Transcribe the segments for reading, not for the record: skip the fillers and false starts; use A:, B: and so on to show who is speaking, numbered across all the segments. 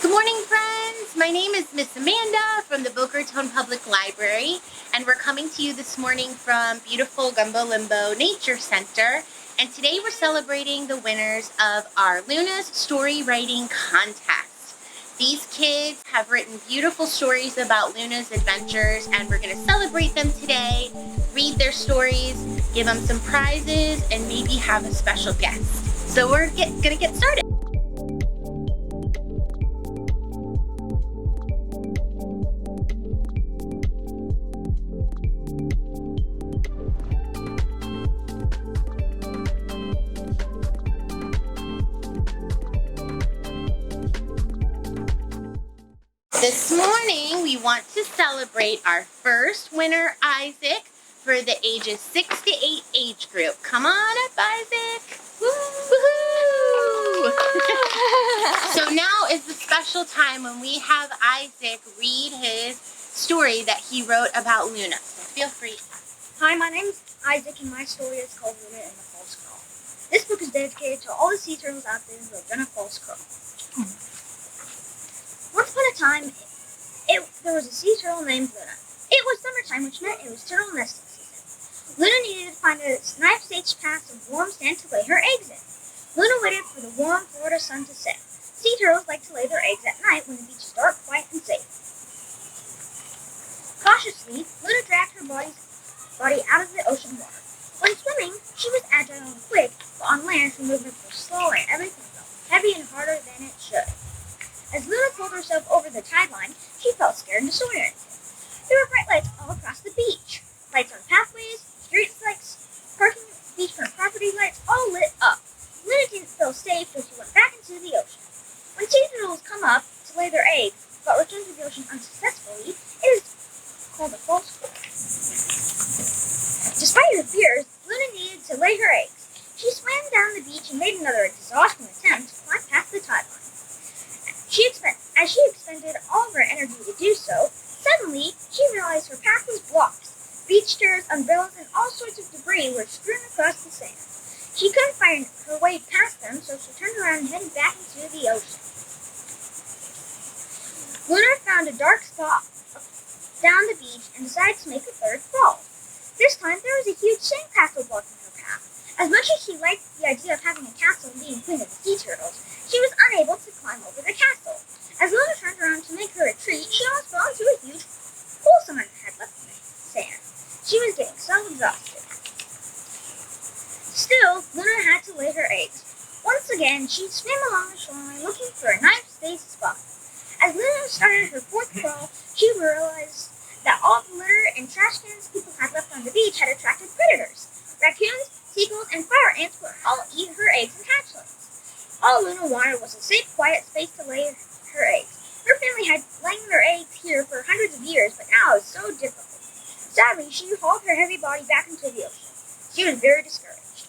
A: Good morning, friends. My name is Miss Amanda from the Boca Raton Public Library, and we're coming to you this morning from beautiful Gumbo Limbo Nature Center. And today we're celebrating the winners of our Luna's Story Writing Contest. These kids have written beautiful stories about Luna's adventures, and we're going to celebrate them today, read their stories, give them some prizes, and maybe have a special guest. So we're going to get started. This morning, we want to celebrate our first winner, Isaac, for the ages 6 to 8 age group. Come on up, Isaac. Woohoo! So now is the special time when we have Isaac read his story that he wrote about Luna. So feel free.
B: Hi, my name's Isaac, and my story is called Luna and the False Crow. This book is dedicated to all the sea turtles out there who have done a false crow. Once upon a time, there was a sea turtle named Luna. It was summertime, which meant it was turtle nesting season. Luna needed to find a nice patch of warm sand to lay her eggs in. Luna waited for the warm Florida sun to set. Sea turtles like to lay their eggs at night when the beach is dark, quiet, and safe. Cautiously, Luna dragged her body out of the ocean water. When swimming, she was agile and quick, but on land her movements were slow and everything felt heavy and harder than it should. As Luna pulled herself over the tide line, she felt scared and disoriented. There were bright lights all across the beach. Lights on pathways, street lights, parking, beachfront property lights, all lit up. Luna didn't feel safe, so she went back into the ocean. When sea turtles come up to lay their eggs, but return to the ocean unsuccessfully, it is called a false crow. Despite her fears, Luna needed to lay her eggs. She swam down the beach and made another exhausting attempt to climb past the tide line. As she expended all of her energy to do so, suddenly she realized her path was blocked. Beach chairs, umbrellas, and all sorts of debris were strewn across the sand. She couldn't find her way past them, so she turned around and headed back into the ocean. Luna found a dark spot down the beach and decided to make a third crawl. This time there was a huge sandcastle blocking her path. As much as she liked the idea of having a castle and being queen of the sea turtles, she was unable to climb over the castle. As Luna turned around to make her retreat, she almost fell into a huge hole someone had left in the sand. She was getting so exhausted. Still, Luna had to lay her eggs. Once again, she swam along the shoreline looking for a nice safe spot. As Luna started her fourth crawl, she realized that all the litter and trash cans people had left on the beach had attracted predators. Raccoons, seagulls, and fire ants would all eat her eggs and hatchlings. All Luna wanted was a safe, quiet space to lay her eggs. Her family had laid their eggs here for hundreds of years, but now it was so difficult. Sadly, she hauled her heavy body back into the ocean. She was very discouraged.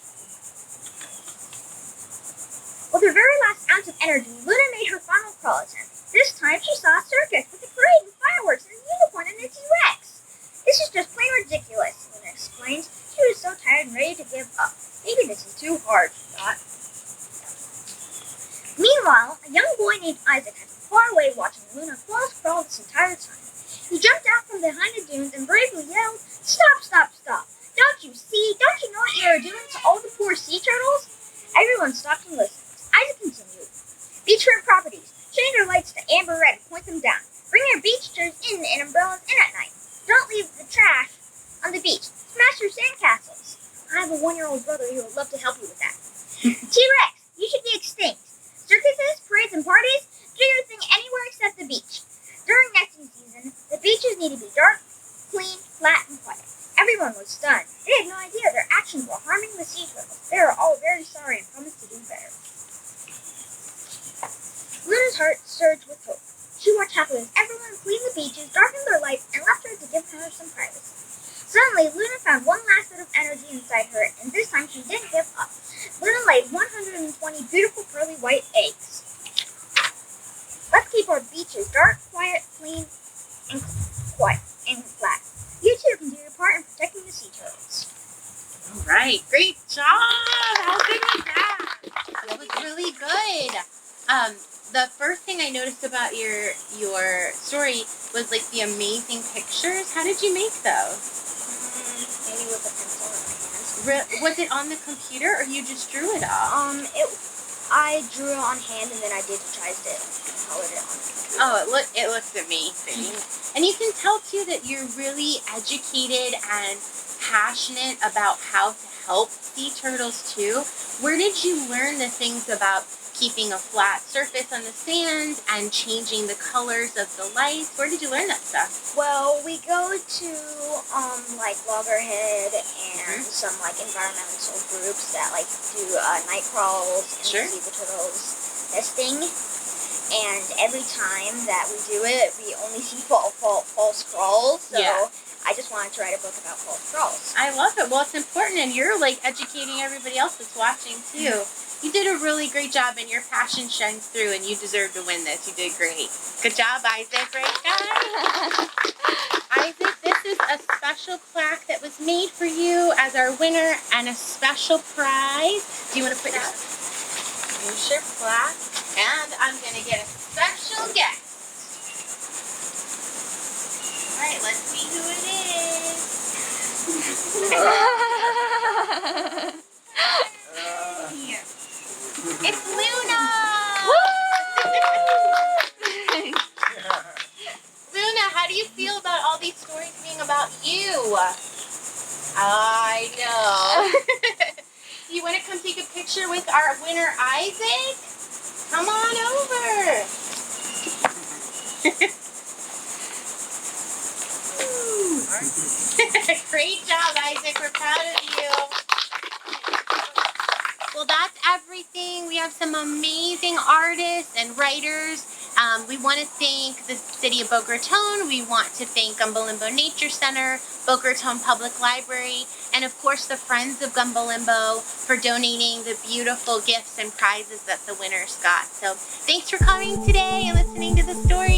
B: With her very last ounce of energy, Luna made her final crawl attempt. This time, she saw a circus with a parade and fireworks and a unicorn and a T-Rex. This is just plain ridiculous, Luna explained. She was so tired and ready to give up. Maybe this is too hard, she thought. Meanwhile, a young boy named Isaac had been far away watching Luna false crawl this entire time. He jumped out from behind the dunes and bravely yelled, "Stop, stop, stop! Don't you see? Don't you know what you are doing to all the poor sea turtles?" Everyone stopped and listened. Isaac continued, "Beachfront properties, change your lights to amber red and point them down. Bring your beach chairs in and umbrellas in at night. Don't leave the trash on the beach. Smash your sandcastles. I have a 1-year-old brother who would love to help you with that. T-Rex, you should be extinct. Circuses, parades, and parties, do your thing anywhere except the beach. During nesting season, the beaches need to be dark, clean, flat, and quiet." Everyone was stunned. They had no idea their actions were harming the sea turtles. They were all very sorry and promised to do better. Luna's heart surged with hope. She watched happily as everyone cleaned the beaches, darkened their lights, and left her to give her some privacy. Suddenly, Luna found one last bit of energy inside her, and this time she didn't give up. Luna laid 120 beautiful pearly white eggs. Let's keep our beaches dark, quiet, clean, and flat. You too can do your part in protecting the sea turtles.
A: All right, great job. How good was that? That was really good. the first thing I noticed about your story was like the amazing pictures. How did you make those?
B: Maybe with a pencil in my hand.
A: Was it on the computer or you just drew it all?
B: I drew it on hand and then I digitized it and colored it on the computer.
A: Oh, it looks amazing. And you can tell too that you're really educated and passionate about how to help sea turtles too. Where did you learn the things about keeping a flat surface on the sand and changing the colors of the lights? Where did you learn that stuff?
B: Well, we go to like Loggerhead and some like environmental groups that like do night crawls and
A: Sure.
B: sea turtles testing. And every time that we do it, we only see false crawls. So
A: Yeah.
B: I just wanted to write a book about false crawls.
A: I love it. Well, it's important, and you're like educating everybody else that's watching too. You did a really great job, and your passion shines through, and you deserve to win this. You did great. Good job, Isaac. Great guy. Isaac, this is a special plaque that was made for you as our winner, and a special prize. Do you want to put here's your plaque, and I'm going to get a special guest. All right, let's see who it is. It's Luna! Luna, how do you feel about all these stories being about you? I know. You want to come take a picture with our winner, Isaac? Come on over. Great job, Isaac. We're proud of you. Well, that's everything. We have some amazing artists and writers. We want to thank the City of Boca Raton. We want to thank Gumbo Limbo Nature Center, Boca Raton Public Library, and of course the Friends of Gumbo Limbo for donating the beautiful gifts and prizes that the winners got. So thanks for coming today and listening to the story.